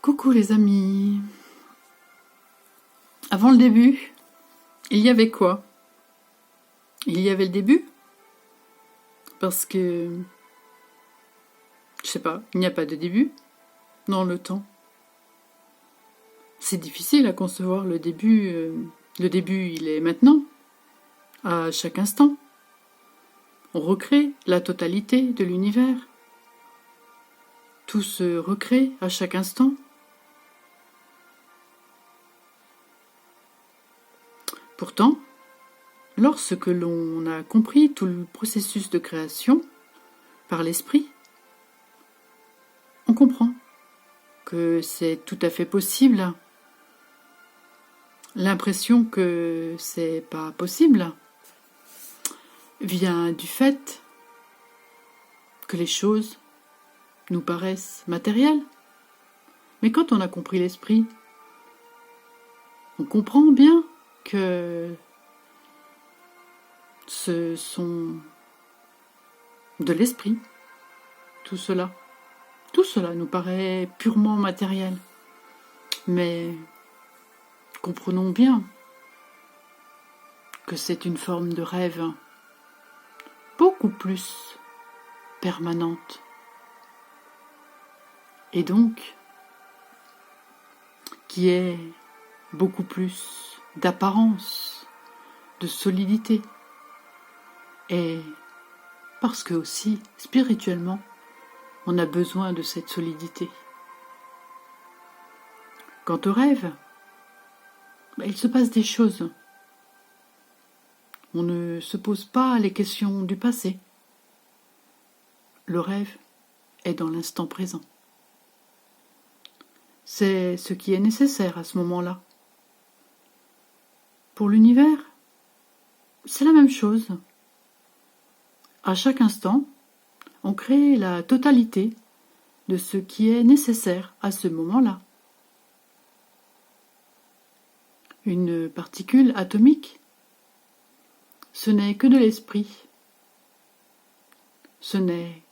Coucou les amis. Avant le début, il y avait quoi? Il y avait le début? Parce que, je sais pas, il n'y a pas de début dans le temps. C'est difficile à concevoir le début. Le début, il est maintenant, à chaque instant. On recrée la totalité de l'univers. Tout se recrée à chaque instant. Pourtant, lorsque l'on a compris tout le processus de création par l'esprit, on comprend que c'est tout à fait possible. L'impression que c'est pas possible vient du fait que les choses nous paraissent matérielles. Mais quand on a compris l'esprit, on comprend bien que ce sont de l'esprit, tout cela. Tout cela nous paraît purement matériel. Mais comprenons bien que c'est une forme de rêve beaucoup plus permanente. Et donc, qui est beaucoup plus d'apparence, de solidité. Et parce que aussi, spirituellement, on a besoin de cette solidité. Quant au rêve, il se passe des choses. On ne se pose pas les questions du passé. Le rêve est dans l'instant présent. C'est ce qui est nécessaire à ce moment-là. Pour l'univers, c'est la même chose. À chaque instant, on crée la totalité de ce qui est nécessaire à ce moment-là. Une particule atomique, ce n'est que de l'esprit. Ce n'est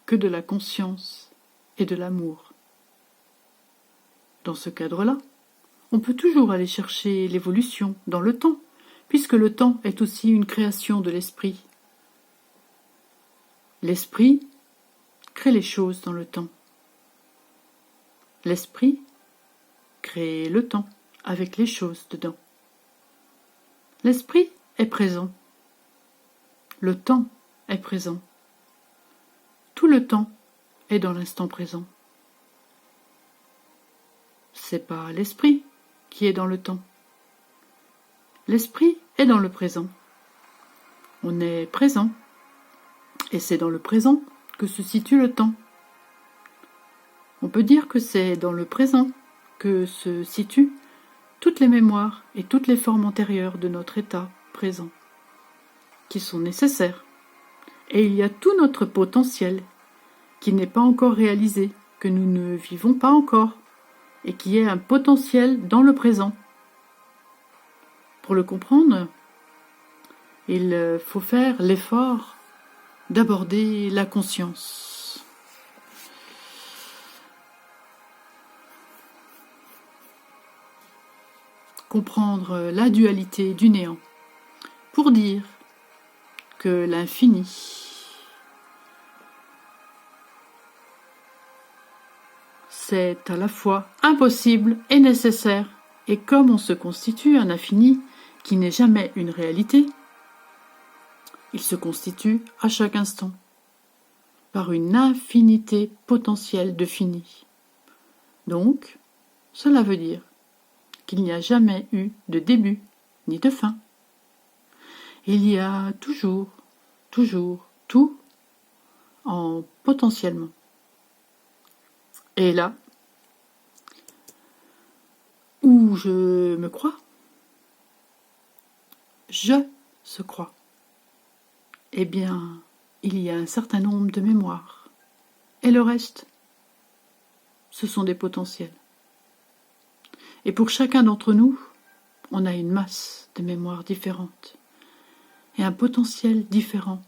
que de la conscience et de l'amour. Dans ce cadre-là, on peut toujours aller chercher l'évolution dans le temps, puisque le temps est aussi une création de l'esprit. L'esprit crée les choses dans le temps. L'esprit crée le temps avec les choses dedans. L'esprit est présent. Le temps est présent. Tout le temps est dans l'instant présent. C'est pas l'esprit qui est dans le temps. L'esprit est dans le présent. On est présent. Et c'est dans le présent que se situe le temps. On peut dire que c'est dans le présent que se situent toutes les mémoires et toutes les formes antérieures de notre état présent, qui sont nécessaires. Et il y a tout notre potentiel qui n'est pas encore réalisé, que nous ne vivons pas encore, et qui est un potentiel dans le présent. Pour le comprendre, il faut faire l'effort d'aborder la conscience. Comprendre la dualité du néant, pour dire que l'infini, c'est à la fois impossible et nécessaire, et comme on se constitue un infini qui n'est jamais une réalité, il se constitue à chaque instant, par une infinité potentielle de fini. Donc, cela veut dire qu'il n'y a jamais eu de début ni de fin. Il y a toujours tout en potentiellement. Et là, où je me crois, je se crois. Eh bien, il y a un certain nombre de mémoires. Et le reste, ce sont des potentiels. Et pour chacun d'entre nous, on a une masse de mémoires différentes et un potentiel différent.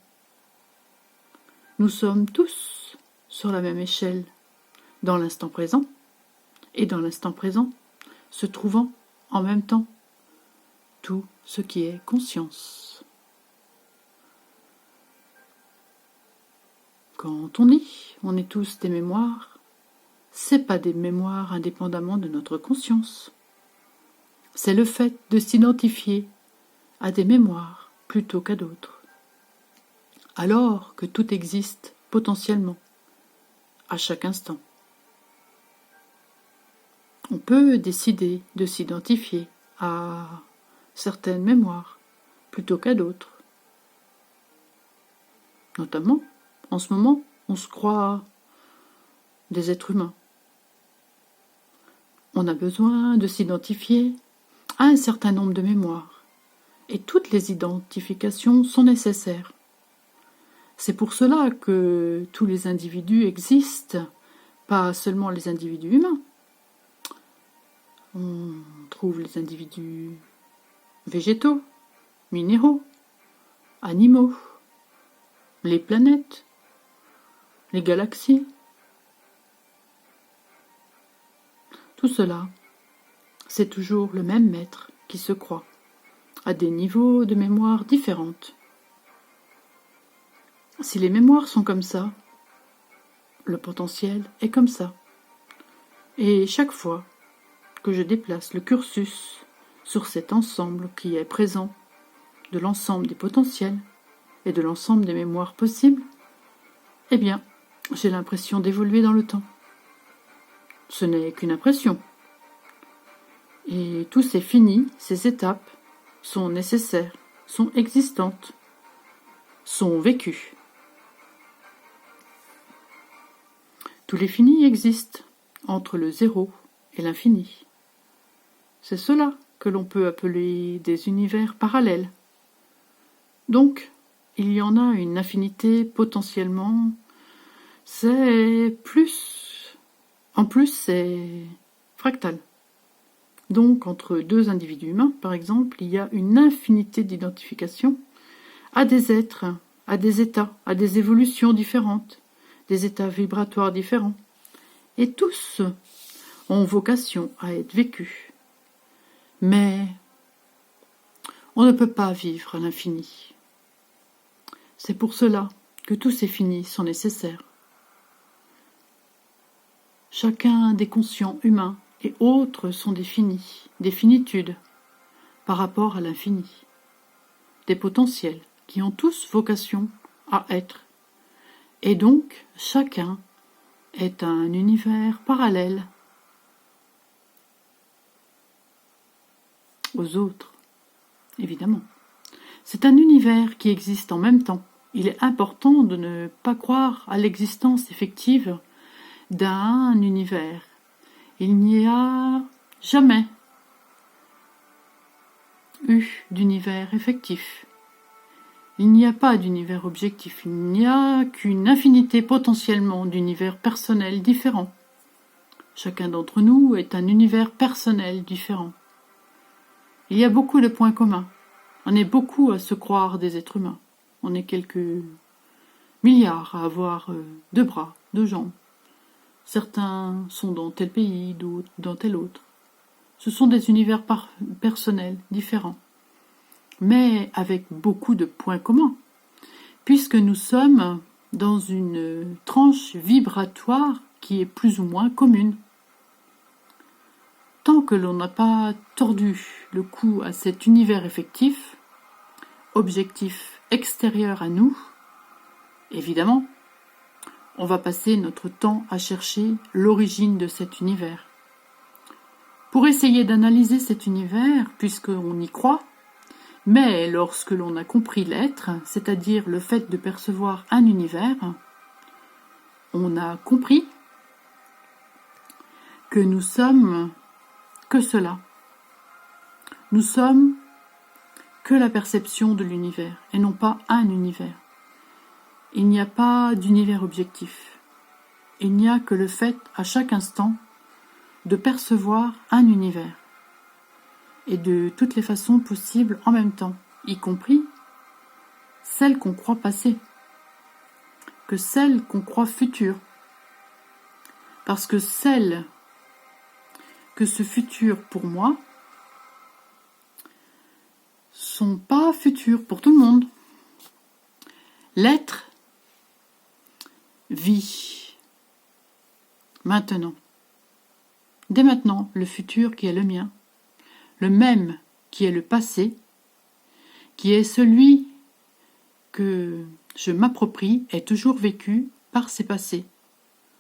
Nous sommes tous sur la même échelle, dans l'instant présent, et dans l'instant présent, se trouvant en même temps tout ce qui est conscience. Quand on est tous des mémoires, c'est pas des mémoires indépendamment de notre conscience. C'est le fait de s'identifier à des mémoires plutôt qu'à d'autres. Alors que tout existe potentiellement, à chaque instant. On peut décider de s'identifier à certaines mémoires plutôt qu'à d'autres. Notamment, en ce moment, on se croit des êtres humains. On a besoin de s'identifier à un certain nombre de mémoires, et toutes les identifications sont nécessaires. C'est pour cela que tous les individus existent, pas seulement les individus humains. On trouve les individus végétaux, minéraux, animaux, les planètes, les galaxies. Tout cela, c'est toujours le même maître qui se croit, à des niveaux de mémoire différentes. Si les mémoires sont comme ça, le potentiel est comme ça. Et chaque fois que je déplace le cursus sur cet ensemble qui est présent de l'ensemble des potentiels et de l'ensemble des mémoires possibles, eh bien, j'ai l'impression d'évoluer dans le temps. Ce n'est qu'une impression. Et tout c'est fini, ces étapes sont nécessaires, sont existantes, sont vécues. Tous les finis existent entre le zéro et l'infini. C'est cela que l'on peut appeler des univers parallèles. Donc, il y en a une infinité potentiellement. C'est plus. En plus, c'est fractal. Donc, entre deux individus humains, par exemple, il y a une infinité d'identifications à des êtres, à des états, à des évolutions différentes, des états vibratoires différents. Et tous ont vocation à être vécus. Mais on ne peut pas vivre à l'infini. C'est pour cela que tous ces finis sont nécessaires. Chacun des conscients humains et autres sont des finis, des finitudes, par rapport à l'infini. Des potentiels qui ont tous vocation à être. Et donc, chacun est un univers parallèle aux autres, évidemment. C'est un univers qui existe en même temps. Il est important de ne pas croire à l'existence effective d'un univers. Il n'y a jamais eu d'univers effectif. Il n'y a pas d'univers objectif. Il n'y a qu'une infinité potentiellement d'univers personnels différents. Chacun d'entre nous est un univers personnel différent. Il y a beaucoup de points communs. On est beaucoup à se croire des êtres humains. On est quelques milliards à avoir 2 bras, 2 jambes. Certains sont dans tel pays, d'autres dans tel autre. Ce sont des univers personnels différents, mais avec beaucoup de points communs, puisque nous sommes dans une tranche vibratoire qui est plus ou moins commune. Tant que l'on n'a pas tordu le cou à cet univers effectif, objectif extérieur à nous, évidemment, on va passer notre temps à chercher l'origine de cet univers. Pour essayer d'analyser cet univers, puisqu'on y croit, mais lorsque l'on a compris l'être, c'est-à-dire le fait de percevoir un univers, on a compris que nous sommes que cela. Nous sommes que la perception de l'univers, et non pas un univers. Il n'y a pas d'univers objectif. Il n'y a que le fait, à chaque instant, de percevoir un univers, et de toutes les façons possibles en même temps, y compris celles qu'on croit passées, que celles qu'on croit futures, parce que celles que ce futur pour moi sont pas futurs pour tout le monde. L'être vit maintenant, dès maintenant, le futur qui est le mien, le même qui est le passé, qui est celui que je m'approprie, est toujours vécu par ces passés,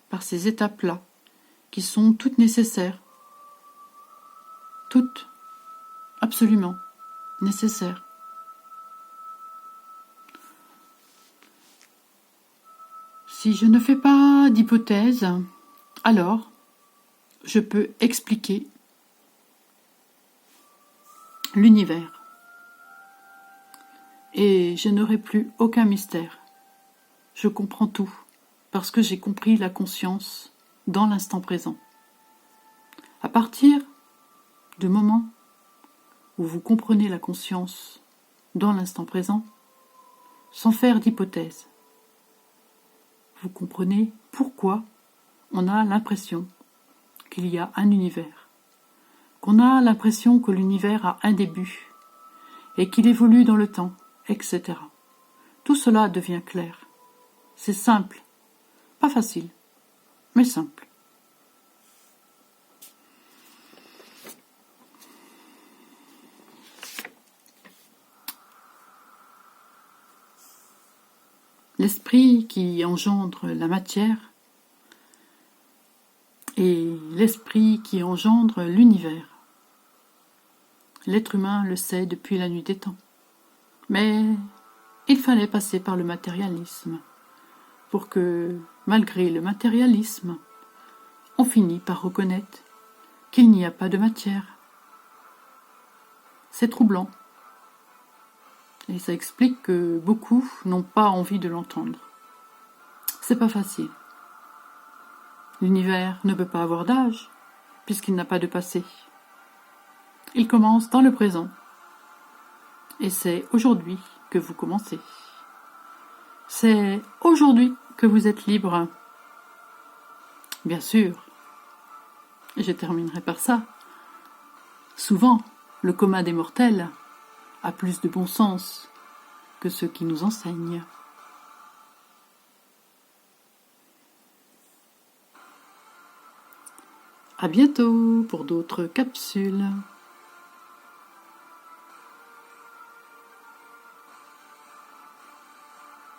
par ces étapes-là, qui sont toutes nécessaires, toutes absolument nécessaires. Si je ne fais pas d'hypothèse, alors je peux expliquer l'univers. Et je n'aurai plus aucun mystère. Je comprends tout, parce que j'ai compris la conscience dans l'instant présent. À partir du moment où vous comprenez la conscience dans l'instant présent, sans faire d'hypothèse, vous comprenez pourquoi on a l'impression qu'il y a un univers, qu'on a l'impression que l'univers a un début et qu'il évolue dans le temps, etc. Tout cela devient clair. C'est simple, pas facile, mais simple. L'esprit qui engendre la matière et l'esprit qui engendre l'univers. L'être humain le sait depuis la nuit des temps. Mais il fallait passer par le matérialisme pour que, malgré le matérialisme, on finit par reconnaître qu'il n'y a pas de matière. C'est troublant. Et ça explique que beaucoup n'ont pas envie de l'entendre. C'est pas facile. L'univers ne peut pas avoir d'âge, puisqu'il n'a pas de passé. Il commence dans le présent. Et c'est aujourd'hui que vous commencez. C'est aujourd'hui que vous êtes libre. Bien sûr. Et je terminerai par ça. Souvent, le commun des mortels a plus de bon sens que ceux qui nous enseignent. À bientôt pour d'autres capsules.